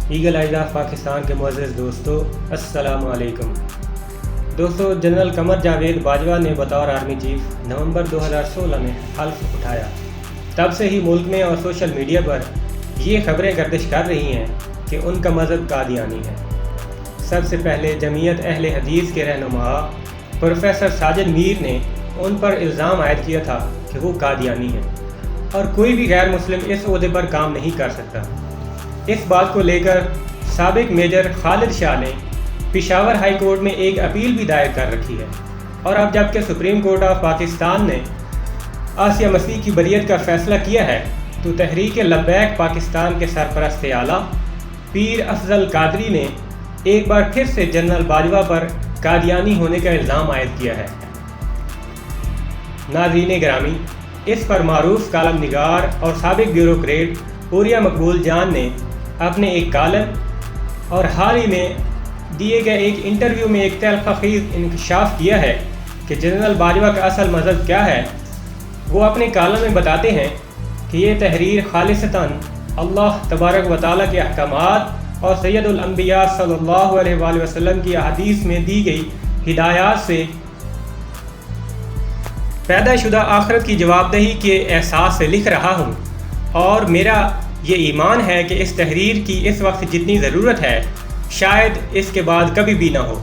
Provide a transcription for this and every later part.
Eagle eyes of Pakistan کے معزز دوستو، السلام علیکم۔ دوستو، جنرل قمر جاوید باجوہ نے بطور آرمی چیف نومبر 2016 میں حلف اٹھایا۔ تب سے ہی ملک میں اور سوشل میڈیا پر یہ خبریں گردش کر رہی ہیں کہ ان کا مذہب قادیانی ہے۔ سب سے پہلے جمعیت اہل حدیث کے رہنما پروفیسر ساجد میر نے ان پر الزام عائد کیا تھا کہ وہ قادیانی ہیں اور کوئی بھی غیر مسلم اس عہدے پر کام نہیں کر سکتا۔ اس بات کو لے کر سابق میجر خالد شاہ نے پشاور ہائی کورٹ میں ایک اپیل بھی دائر کر رکھی ہے، اور اب جب کہ سپریم کورٹ آف پاکستان نے آسیہ مسیح کی بریت کا فیصلہ کیا ہے تو تحریک لبیک پاکستان کے سرپرست اعلیٰ پیر افضل قادری نے ایک بار پھر سے جنرل باجوہ پر قادیانی ہونے کا الزام عائد کیا ہے۔ ناظرین گرامی، اس پر معروف کالم نگار اور سابق بیوروکریٹ پوریا مقبول جان نے اپنے ایک کالم اور حال ہی میں دیے گئے ایک انٹرویو میں ایک تلخ خیز انکشاف کیا ہے کہ جنرل باجوہ کا اصل مذہب کیا ہے۔ وہ اپنے کالم میں بتاتے ہیں کہ یہ تحریر خالصتاً اللہ تبارک و تعالیٰ کے احکامات اور سید الانبیاء صلی اللہ علیہ وآلہ وسلم کی احادیث میں دی گئی ہدایات سے پیدا شدہ آخرت کی جواب دہی کے احساس سے لکھ رہا ہوں، اور میرا یہ ایمان ہے کہ اس تحریر کی اس وقت جتنی ضرورت ہے شاید اس کے بعد کبھی بھی نہ ہو۔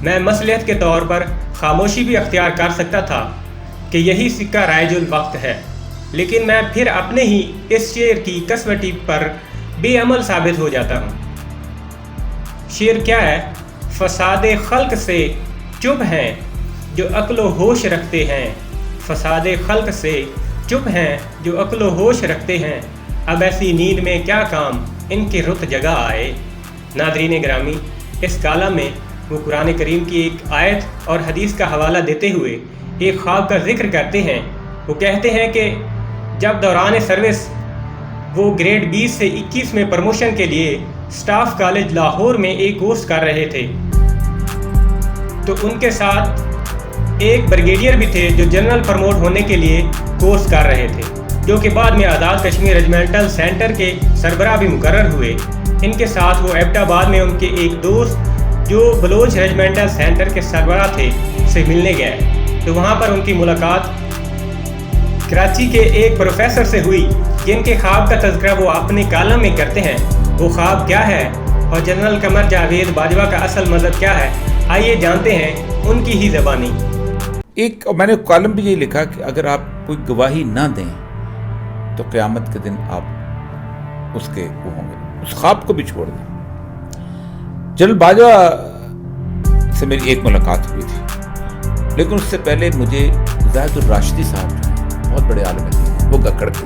میں مصلحت کے طور پر خاموشی بھی اختیار کر سکتا تھا کہ یہی سکہ رائج الوقت ہے، لیکن میں پھر اپنے ہی اس شعر کی کسوٹی پر بے عمل ثابت ہو جاتا ہوں۔ شعر کیا ہے؟ فساد خلق سے چپ ہیں جو عقل و ہوش رکھتے ہیں، فساد خلق سے چپ ہیں جو عقل و ہوش رکھتے ہیں، اب ایسی نیند میں کیا کام ان کی رت جگہ آئے۔ ناظرین گرامی، اس کالم میں وہ قرآن کریم کی ایک آیت اور حدیث کا حوالہ دیتے ہوئے ایک خواب کا ذکر کرتے ہیں۔ وہ کہتے ہیں کہ جب دوران سروس وہ گریڈ 20 سے 21 میں پروموشن کے لیے سٹاف کالج لاہور میں ایک کورس کر رہے تھے تو ان کے ساتھ ایک بریگیڈیئر بھی تھے جو جنرل پروموٹ ہونے کے لیے کورس کر رہے تھے، جو کہ بعد میں آزاد کشمیر ریجمنٹل سینٹر کے سربراہ بھی مقرر ہوئے۔ ان کے ساتھ وہ ایبٹ آباد میں ان کے ایک دوست جو بلوچ ریجمنٹل سینٹر کے سربراہ تھے سے ملنے گئے، تو وہاں پر ان کی ملاقات کراچی کے ایک پروفیسر سے ہوئی جن کے خواب کا تذکرہ وہ اپنے کالم میں کرتے ہیں۔ وہ خواب کیا ہے اور جنرل قمر جاوید باجوہ کا اصل مذہب کیا ہے، آئیے جانتے ہیں ان کی ہی زبانی۔ ایک میں نے کالم بھی یہ لکھا کہ اگر آپ کوئی گواہی نہ دیں تو قیامت کے دن آپ اس کے وہ ہوں گے، اس خواب کو بھی چھوڑ دیں۔ جنرل باجوہ سے میری ایک ملاقات ہوئی تھی، لیکن اس سے پہلے مجھے زاہد الراشدی صاحب جو ہیں بہت بڑے عالم ہیں، وہ گکڑ کے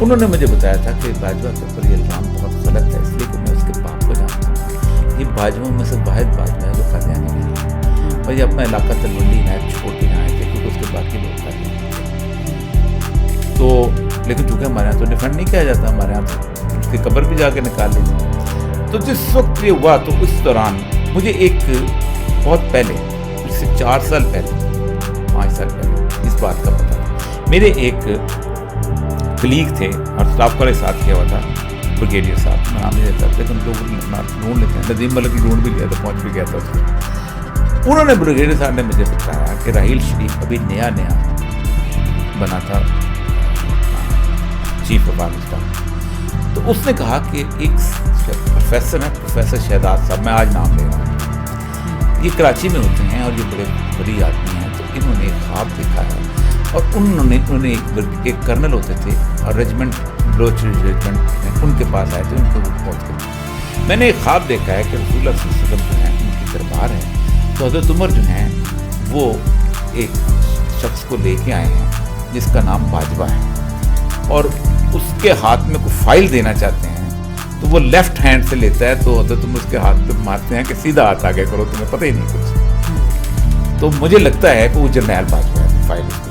انہوں نے مجھے بتایا تھا کہ باجوہ کے اوپر یہ الزام بہت غلط ہے، اس لیے کہ میں اس کے باپ کو جانتا ہوں۔ یہ باجوہ میں سے واحد باجوہ ہے جو قادیانی نہیں ہے، اور یہ اپنا علاقہ تلونڈی عنایت چھوڑ کے یہاں آئے تھے کیونکہ اس کے باقی لوگ قادیانی تھے۔ تو لیکن چونکہ ہمارے یہاں تو ڈیفینڈ نہیں کیا جاتا، ہمارے یہاں تو اس کی قبر بھی جا کے نکال لی۔ تو جس وقت یہ ہوا تو اس دوران مجھے ایک بہت پہلے، اس سے 4 سال پہلے 5 سال پہلے اس بات کا پتا تھا۔ میرے ایک کلیگ تھے اور اسٹاف والے ساتھ کیا ہوا تھا، بریگیڈیئر صاحب، میں نام نہیں لیتا لیکن لوگ ڈھونڈ لیتے ہیں، ندیم ملک ڈھونڈ بھی گیا تھا، پہنچ بھی گیا تھا اس کو۔ انہوں نے بریگیڈیئر صاحب نے مجھے بتایا کہ راحیل شریف ابھی نیا بنا تھا چیف آف آرمی اسٹاف، تو اس نے کہا کہ ایک پروفیسر ہیں، پروفیسر شہداد صاحب، میں آج نام لے رہا ہوں، یہ کراچی میں ہوتے ہیں اور یہ بڑے بڑی آدمی ہیں، تو انہوں نے ایک خواب دیکھا ہے، اور انہوں نے ایک کرنل ہوتے تھے اور ریجمنٹ بلوچ ریجمنٹ ان کے پاس آئے تھے، ان کو پہنچ کر میں نے ایک خواب دیکھا ہے کہ رسول اللہ صلی اللہ علیہ وسلم جو ہیں ان کی دربار ہے، تو حضرت عمر جو ہیں وہ ایک شخص کو لے کے آئے ہیں جس کا نام باجوہ ہے، اور اس کے ہاتھ میں کوئی فائل دینا چاہتے ہیں تو وہ لیفٹ ہینڈ سے لیتا ہے، تو حضرت عمر اس کے ہاتھ پہ مارتے ہیں کہ سیدھا ہاتھ آگے کرو، تمہیں پتہ ہی نہیں کچھ۔ تو مجھے لگتا ہے کہ وہ جرنیل باجوہ ہے، فائل اس کو۔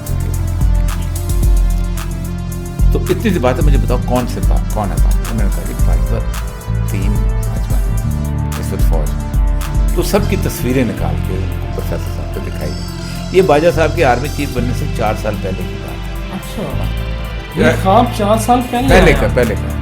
تو اتنی سی بات ہے، مجھے بتاؤ کون ہے باپ؟ انہوں نے کہا کہ باجوہ 3 باجوہ ہیں اس وقت فوج میں۔ تو سب کی تصویریں نکال کے پروفیسر صاحب کو دکھائی گئی۔ یہ باجوہ صاحب کے آرمی چیف بننے سے 4 سال پہلے کی بات ہے۔ اچھا، یہ خواب 4 سال پہلے کا